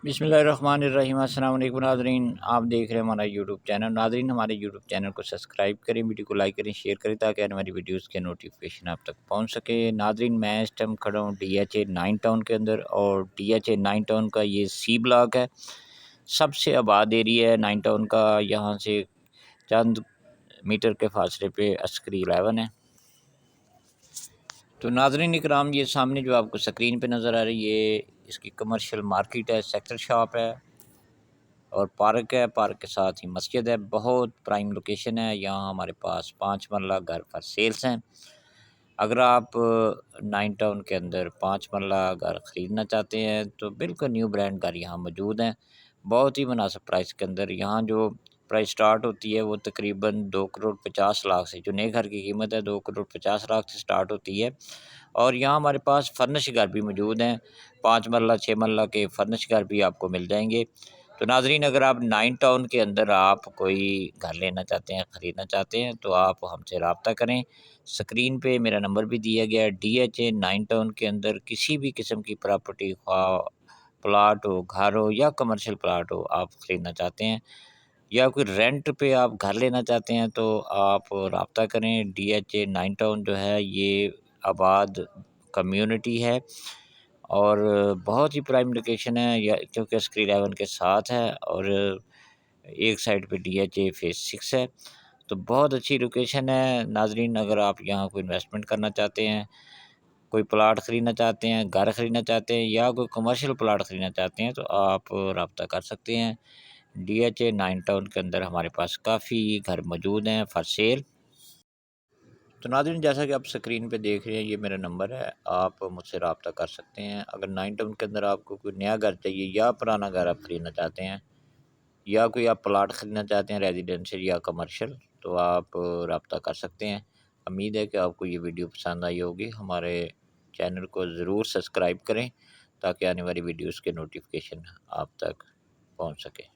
بسم اللہ الرحمن الرحیم۔ السلام علیکم ناظرین، آپ دیکھ رہے ہیں ہمارا یوٹیوب چینل۔ ناظرین، ہمارے یوٹیوب چینل کو سبسکرائب کریں، ویڈیو کو لائک کریں، شیئر کریں تاکہ ہماری ویڈیوز کے نوٹیفیکیشن آپ تک پہنچ سکے۔ ناظرین، میں اس ٹائم کھڑا ہوں DHA 9 ٹاؤن کے اندر، اور DHA 9 ٹاؤن کا یہ سی بلاک ہے، سب سے آباد ایریا ہے 9 ٹاؤن کا۔ یہاں سے چند میٹر کے فاصلے پہ عسکری 11 ہے۔ تو ناظرین اکرام، یہ سامنے جو آپ کو سکرین پہ نظر آ رہی ہے، اس کی کمرشل مارکیٹ ہے، سیکٹر شاپ ہے اور پارک ہے۔ پارک کے ساتھ ہی مسجد ہے۔ بہت پرائم لوکیشن ہے۔ یہاں ہمارے پاس 5 مرلہ گھر پر سیلز ہیں۔ اگر آپ 9 ٹاؤن کے اندر 5 مرلہ گھر خریدنا چاہتے ہیں تو بالکل نیو برانڈ گھر یہاں موجود ہیں، بہت ہی مناسب پرائس کے اندر۔ یہاں جو پرائس سٹارٹ ہوتی ہے وہ تقریباً 2,50,00,000 سے، جو نئے گھر کی قیمت ہے 2,50,00,000 سے سٹارٹ ہوتی ہے۔ اور یہاں ہمارے پاس فرنش گھر بھی موجود ہیں، 5 مرلہ 6 مرلہ کے فرنش گھر بھی آپ کو مل جائیں گے۔ تو ناظرین، اگر آپ 9 ٹاؤن کے اندر آپ کوئی گھر لینا چاہتے ہیں، خریدنا چاہتے ہیں، تو آپ ہم سے رابطہ کریں۔ سکرین پہ میرا نمبر بھی دیا گیا ہے۔ DHA 9 ٹاؤن کے اندر کسی بھی قسم کی پراپرٹی، خواہ پلاٹ ہو، گھر ہو یا کمرشل پلاٹ ہو، آپ خریدنا چاہتے ہیں یا کوئی رینٹ پہ آپ گھر لینا چاہتے ہیں، تو آپ رابطہ کریں۔ DHA 9 ٹاؤن جو ہے یہ آباد کمیونٹی ہے اور بہت ہی پرائم لوکیشن ہے، کیونکہ عسکری 11 کے ساتھ ہے، اور ایک سائڈ پہ DHA فیز 6 ہے، تو بہت اچھی لوکیشن ہے۔ ناظرین، اگر آپ یہاں کوئی انویسٹمنٹ کرنا چاہتے ہیں، کوئی پلاٹ خریدنا چاہتے ہیں، گھر خریدنا چاہتے ہیں یا کوئی کمرشل پلاٹ خریدنا چاہتے ہیں، تو آپ رابطہ کر سکتے ہیں۔ DHA 9 ٹاؤن کے اندر ہمارے پاس کافی گھر موجود ہیں فار سیل۔ تو ناظرین، جیسا کہ آپ سکرین پہ دیکھ رہے ہیں، یہ میرا نمبر ہے، آپ مجھ سے رابطہ کر سکتے ہیں۔ اگر 9 ٹاؤن کے اندر آپ کو کوئی نیا گھر چاہیے یا پرانا گھر آپ خریدنا چاہتے ہیں یا کوئی آپ پلاٹ خریدنا چاہتے ہیں ریزیڈینشل یا کمرشل، تو آپ رابطہ کر سکتے ہیں۔ امید ہے کہ آپ کو یہ ویڈیو پسند آئی ہوگی۔ ہمارے چینل کو ضرور سبسکرائب کریں تاکہ آنے والی ویڈیوز کے نوٹیفیکیشن آپ تک پہنچ سکے۔